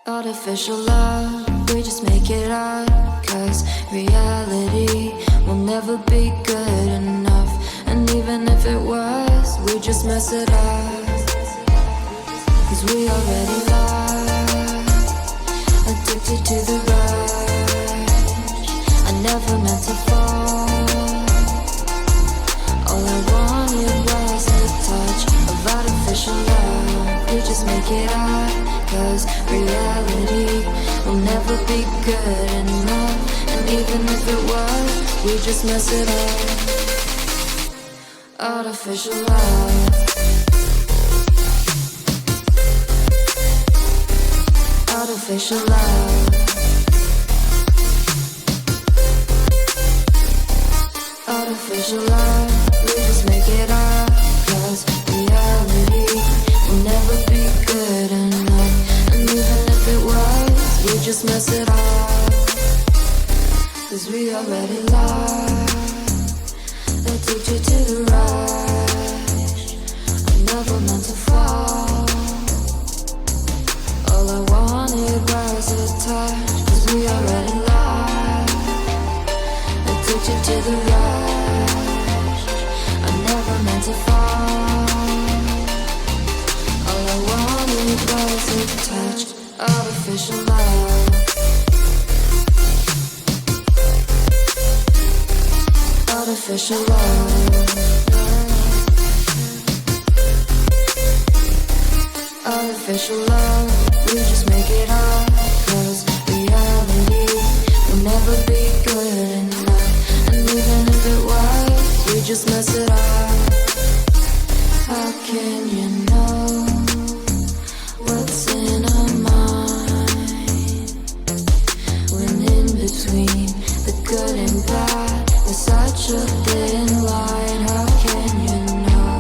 Artificial love, we just make it up, 'cause reality will never be good enough. And even if it was, we just mess it up, 'cause we already lost, addicted to the rush. I never meant to fall, all I wanted was a touch of artificial love. We just make it up, 'cause reality will never be good enough. And even if it was, we just mess it up. Artificial love, artificial love, artificial love. We just make it up, 'cause reality will never be good enough. And even if it was, we just mess it up, 'cause we already lost, addicted to the rush. I never meant to fall, all I wanted was a touch, 'cause we already lost, addicted to the rush. I never meant to fall, all I wanted was a touch. Artificial love, artificial love, artificial love. We just make it up, 'cause reality will never be good enough. And even if it was, we just mess it up. How can you know what's in our mind, when in between the good and bad there's such a thin line? How can you know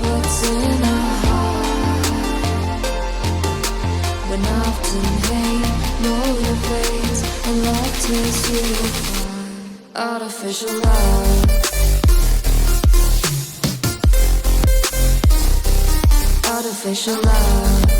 what's in our heart, when often hate motivates and love tears you apart? Artificial love, artificial love,